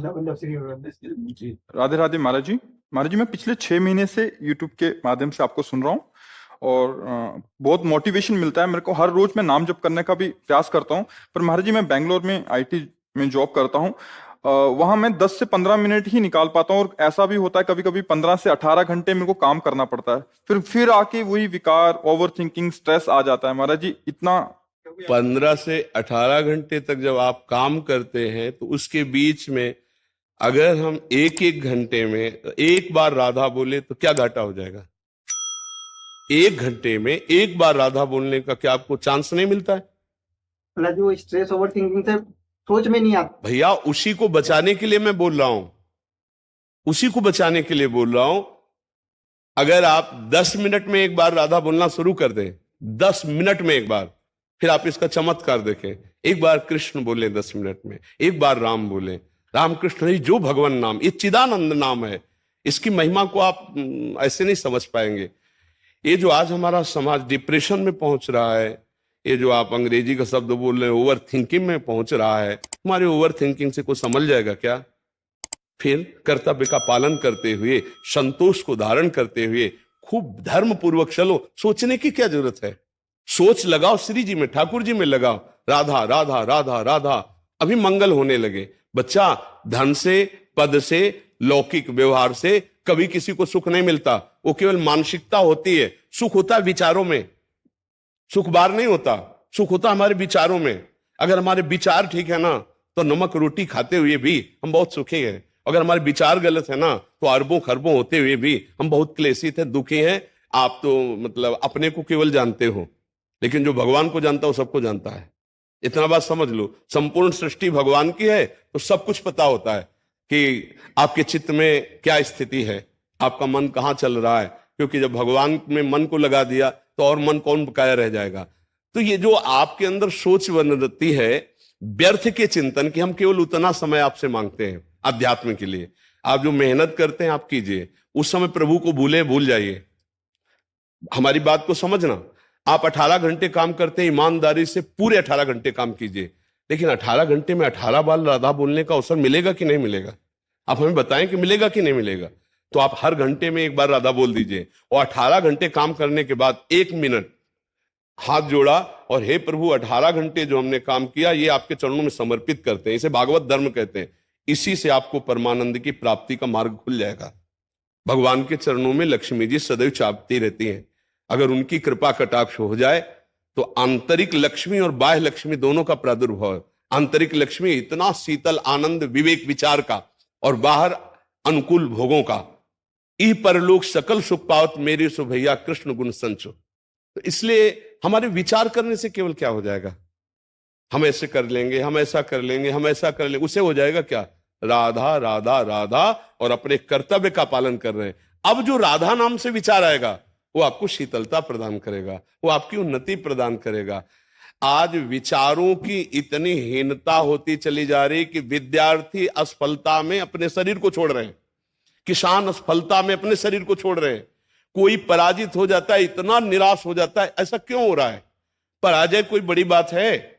जी राधे राधे महाराज जी। महाराज जी, मैं पिछले 6 महीने से यूट्यूब के माध्यम से आपको सुन रहा हूँ और बहुत मोटिवेशन मिलता है मेरे को। हर रोज मैं नाम जप करने का भी प्रयास करता हूँ। पर महाराज जी, मैं बेंगलोर में आईटी में जॉब करता हूँ। वहां मैं 10 से 15 मिनट ही निकाल पाता हूँ और ऐसा भी होता है कभी कभी 15 से 18 घंटे मेरे को काम करना पड़ता है। फिर आके वही विकार, ओवर थिंकिंग, स्ट्रेस आ जाता है। महाराज जी, इतना 15 से 18 घंटे तक जब आप काम करते हैं तो उसके बीच में अगर हम एक एक घंटे में एक बार राधा बोले तो क्या घाटा हो जाएगा? 1 घंटे में एक बार राधा बोलने का क्या आपको चांस नहीं मिलता है? जो स्ट्रेस ओवर थिंकिंग से सोच में नहीं आता भैया, उसी को बचाने के लिए मैं बोल रहा हूं, उसी को बचाने के लिए बोल रहा हूं। अगर आप 10 मिनट में एक बार राधा बोलना शुरू कर दें, 10 मिनट में एक बार, फिर आप इसका चमत्कार देखें। एक बार कृष्ण बोले 10 मिनट में, एक बार राम बोले, राम कृष्ण हरि जो भगवान नाम, ये चिदानंद नाम है। इसकी महिमा को आप ऐसे नहीं समझ पाएंगे। ये जो आज हमारा समाज डिप्रेशन में पहुंच रहा है, ये जो आप अंग्रेजी का शब्द बोल रहे हैं ओवर थिंकिंग में पहुंच रहा है, हमारे ओवर थिंकिंग से कोई संभल जाएगा क्या? फिर कर्तव्य का पालन करते हुए, संतोष को धारण करते हुए खूब धर्म पूर्वक चलो। सोचने की क्या जरूरत है? सोच लगाओ श्री जी में, ठाकुर जी में लगाओ, राधा राधा राधा राधा, अभी मंगल होने लगे। बच्चा, धन से, पद से, लौकिक व्यवहार से कभी किसी को सुख नहीं मिलता। वो केवल मानसिकता होती है। सुख होता है विचारों में, सुख बाहर नहीं होता। सुख होता हमारे विचारों में। अगर हमारे विचार ठीक है ना, तो नमक रोटी खाते हुए भी हम बहुत सुखी हैं। अगर हमारे विचार गलत है ना, तो अरबों खरबों होते हुए भी हम बहुत क्लेशित हैं, दुखी हैं। आप तो मतलब अपने को केवल जानते हो, लेकिन जो भगवान को जानता है वो सबको जानता है। इतना बात समझ लो, संपूर्ण सृष्टि भगवान की है तो सब कुछ पता होता है कि आपके चित्त में क्या स्थिति है, आपका मन कहाँ चल रहा है। क्योंकि जब भगवान में मन को लगा दिया तो और मन कौन बकाया रह जाएगा। तो ये जो आपके अंदर सोच बनती है व्यर्थ के चिंतन की, हम केवल उतना समय आपसे मांगते हैं अध्यात्म के लिए। आप जो मेहनत करते हैं आप कीजिए, उस समय प्रभु को भूल जाइए। हमारी बात को समझना। आप 18 घंटे काम करते हैं, ईमानदारी से पूरे 18 घंटे काम कीजिए, लेकिन 18 घंटे में 18 बार राधा बोलने का अवसर मिलेगा कि नहीं मिलेगा? आप हमें बताएं कि मिलेगा कि नहीं मिलेगा। तो आप हर घंटे में एक बार राधा बोल दीजिए और 18 घंटे काम करने के बाद 1 मिनट हाथ जोड़ा और हे प्रभु, 18 घंटे जो हमने काम किया ये आपके चरणों में समर्पित करते हैं। इसे भागवत धर्म कहते हैं। इसी से आपको परमानंद की प्राप्ति का मार्ग खुल जाएगा। भगवान के चरणों में लक्ष्मी जी सदैव चापती रहती हैं। अगर उनकी कृपा कटाक्ष हो जाए तो आंतरिक लक्ष्मी और बाह्य लक्ष्मी दोनों का प्रादुर्भाव। आंतरिक लक्ष्मी इतना शीतल आनंद विवेक विचार का, और बाहर अनुकूल भोगों का। ई परलोक सकल सुख पावत मेरे सो भैया कृष्ण गुण संचो। तो इसलिए हमारे विचार करने से केवल क्या हो जाएगा? हम ऐसे कर लेंगे, हम ऐसा कर लेंगे, हम ऐसा कर लेंगे, उससे हो जाएगा क्या? राधा राधा राधा, और अपने कर्तव्य का पालन कर रहे हैं। अब जो राधा नाम से विचार आएगा वो आपको शीतलता प्रदान करेगा, वो आपकी उन्नति प्रदान करेगा। आज विचारों की इतनी हीनता होती चली जा रही कि विद्यार्थी असफलता में अपने शरीर को छोड़ रहे हैं, किसान असफलता में अपने शरीर को छोड़ रहे हैं। कोई पराजित हो जाता है, इतना निराश हो जाता है। ऐसा क्यों हो रहा है? पराजय कोई बड़ी बात है?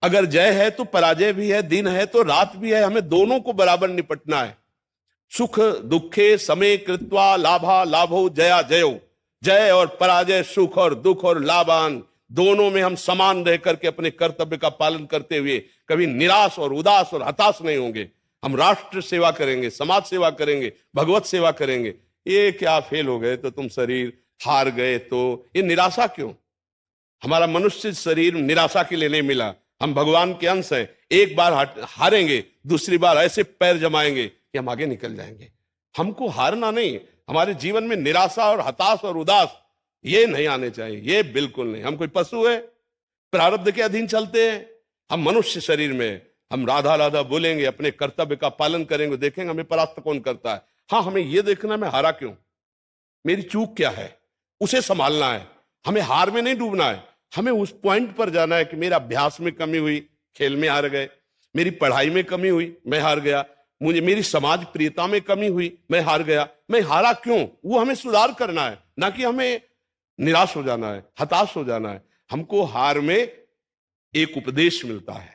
अगर जय है तो पराजय भी है, दिन है तो रात भी है। हमें दोनों को बराबर निपटना है। सुख दुखे समय कृत्वा लाभा लाभो जया जयो। जय और पराजय, सुख और दुख और लाभान, दोनों में हम समान रह करके अपने कर्तव्य का पालन करते हुए कभी निराश और उदास और हताश नहीं होंगे। हम राष्ट्र सेवा करेंगे, समाज सेवा करेंगे, भगवत सेवा करेंगे। ये क्या फेल हो गए तो तुम शरीर हार गए, तो ये निराशा क्यों? हमारा मनुष्य शरीर निराशा के लिए नहीं मिला। हम भगवान के अंश हैं। एक बार हारेंगे, दूसरी बार ऐसे पैर जमाएंगे कि हम आगे निकल जाएंगे। हमको हारना नहीं। हमारे जीवन में निराशा और हताश और उदास ये नहीं आने चाहिए, ये बिल्कुल नहीं। हम कोई पशु है? प्रारब्ध के अधीन चलते हैं। हम मनुष्य शरीर में हम राधा राधा बोलेंगे, अपने कर्तव्य का पालन करेंगे, देखेंगे हमें परास्त कौन करता है। हाँ, हमें यह देखना मैं हारा क्यों, मेरी चूक क्या है, उसे संभालना है। हमें हार में नहीं डूबना है। हमें उस पॉइंट पर जाना है कि मेरा अभ्यास में कमी हुई, खेल में हार गए, मेरी पढ़ाई में कमी हुई, मैं हार गया, मुझे मेरी समाज प्रियता में कमी हुई, मैं हार गया। मैं हारा क्यों, वो हमें सुधार करना है, ना कि हमें निराश हो जाना है, हताश हो जाना है। हमको हार में एक उपदेश मिलता है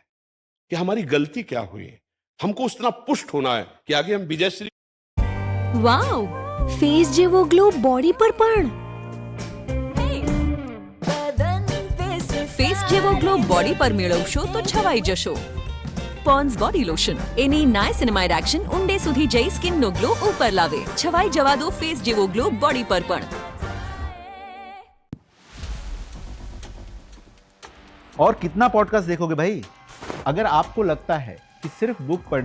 कि हमारी गलती क्या हुई, हमको उतना पुष्ट होना है कि आगे हम विजयश्री વાવ ફેસ જેવો ગ્લો બોડી પર પણ ફેસ જેવો ગ્લો બોડી પર મેળવશો તો છવાઈ જશો પોન્સ બોડી લોશન એની નાઇસિનામાઇડ એક્શન ઊંડે સુધી જઈ સ્કિનનો ગ્લો ઉપર લાવે છવાઈ જવા દો ફેસ જેવો ગ્લો બોડી પર પણ और कितना पॉडकास्ट देखोगे भाई? अगर आपको लगता है कि सिर्फ बुक पढ़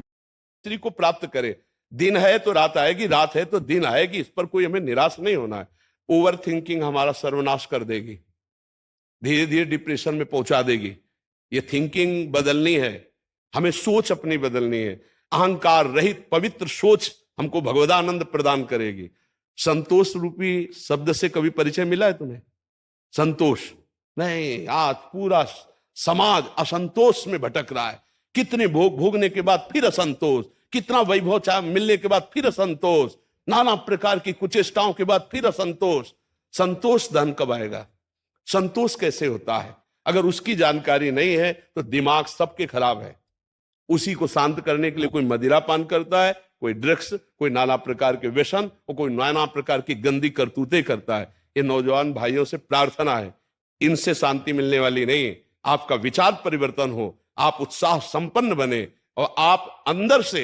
को प्राप्त करे, दिन है तो रात आएगी, रात है तो दिन आएगी, इस पर कोई हमें निराश नहीं होना है। ओवर थिंकिंग हमारा सर्वनाश कर देगी, धीरे धीरे डिप्रेशन में पहुंचा देगी। ये थिंकिंग बदलनी है, हमें सोच अपनी बदलनी है। अहंकार रहित पवित्र सोच हमको भगवदानंद प्रदान करेगी। संतोष रूपी शब्द से कभी परिचय मिला है तुम्हें? संतोष नहीं, आज पूरा समाज असंतोष में भटक रहा है। कितने भोग भोगने के बाद फिर असंतोष, कितना वैभव चाह मिलने के बाद फिर असंतोष, नाना प्रकार की कुचेष्टाओं के बाद फिर असंतोष। संतोष धन कब आएगा? संतोष कैसे होता है? अगर उसकी जानकारी नहीं है तो दिमाग सबके खराब है। उसी को शांत करने के लिए कोई मदिरा पान करता है, कोई ड्रग्स, कोई नाना प्रकार के व्यसन और कोई नाना प्रकार की गंदी करतूतें करता है। ये नौजवान भाइयों से प्रार्थना है, इनसे शांति मिलने वाली नहीं है। आपका विचार परिवर्तन हो, आप उत्साह संपन्न बने और आप अंदर से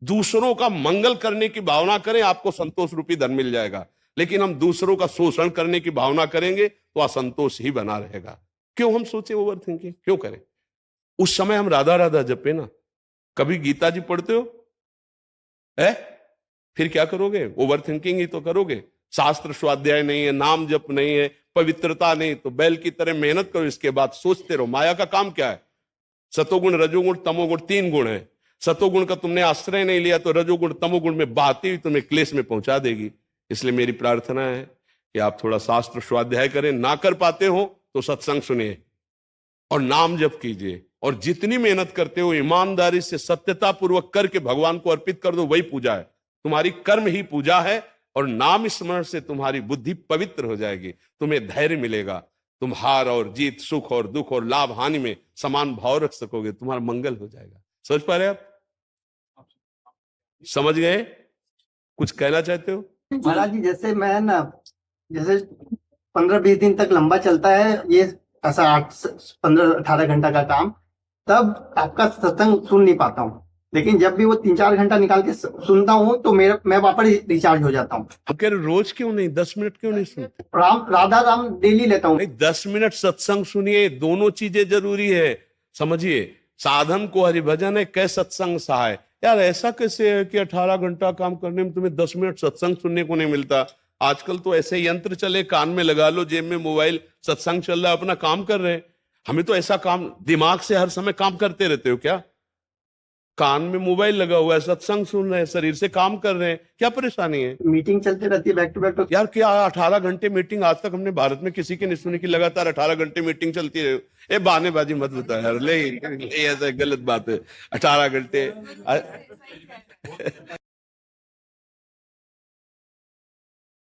दूसरों का मंगल करने की भावना करें, आपको संतोष रूपी धन मिल जाएगा। लेकिन हम दूसरों का शोषण करने की भावना करेंगे तो असंतोष ही बना रहेगा। क्यों हम सोचे ओवर थिंकिंग क्यों करें? उस समय हम राधा राधा जपे ना। कभी गीता जी पढ़ते हो है? फिर क्या करोगे? ओवर थिंकिंग ही तो करोगे। शास्त्र स्वाध्याय नहीं है, नाम जप नहीं है, पवित्रता नहीं, तो बैल की तरह मेहनत करो। इसके बाद सोचते रहो। माया का काम क्या है? सतोगुण रजोगुण तमोगुण 3 गुण है। सतोगुण का तुमने आश्रय नहीं लिया तो रजोगुण तमोगुण में बहती हुई तुम्हें क्लेश में पहुंचा देगी। इसलिए मेरी प्रार्थना है कि आप थोड़ा शास्त्र स्वाध्याय करें। ना कर पाते हो तो सत्संग सुनिए और नाम जप कीजिए, और जितनी मेहनत करते हो ईमानदारी से सत्यता पूर्वक करके भगवान को अर्पित कर दो। वही पूजा है, तुम्हारी कर्म ही पूजा है। और नाम स्मरण से तुम्हारी बुद्धि पवित्र हो जाएगी, तुम्हें धैर्य मिलेगा, तुम हार और जीत, सुख और दुख और लाभ हानि में समान भाव रख सकोगे, तुम्हारा मंगल हो जाएगा। समझ पा रहे आप? समझ गए? कुछ कहना चाहते हो? महाराज जी, जैसे मैं ना, जैसे 15-20 दिन तक लंबा चलता है ये ऐसा 15-18 घंटा का काम, तब आपका सत्संग सुन नहीं पाता हूँ। लेकिन जब भी वो 3-4 घंटा निकाल के सुनता हूँ तो मैं वापस रिचार्ज हो जाता हूँ। हम कह रहे रोज क्यों नहीं, 10 मिनट क्यों नहीं सुनते? राधा राम डेली लेता हूँ। 10 मिनट सत्संग सुनिए, दोनों चीजें जरूरी है। समझिए, साधन को हरिभजन है, कै सत्संग सहाय। यार ऐसा कैसे है कि 18 घंटा काम करने में तुम्हें 10 मिनट सत्संग सुनने को नहीं मिलता? आजकल तो ऐसे यंत्र चले, कान में लगा लो, जेब में मोबाइल, सत्संग चल रहा है, अपना काम कर रहे हैं। हमें तो ऐसा काम, दिमाग से हर समय काम करते रहते हो क्या? कान में मोबाइल लगा हुआ है, सत्संग सुन रहे हैं, शरीर से काम कर रहे हैं, क्या परेशानी है? मीटिंग चलती रहती है बैक टू बैक। तो यार क्या 18 घंटे मीटिंग आज तक हमने भारत में किसी की नहीं सुनी कि लगातार 18 घंटे मीटिंग चलती रहे। ए बहानेबाजी मत बता यार, ले ऐसा गलत बात है 18 घंटे।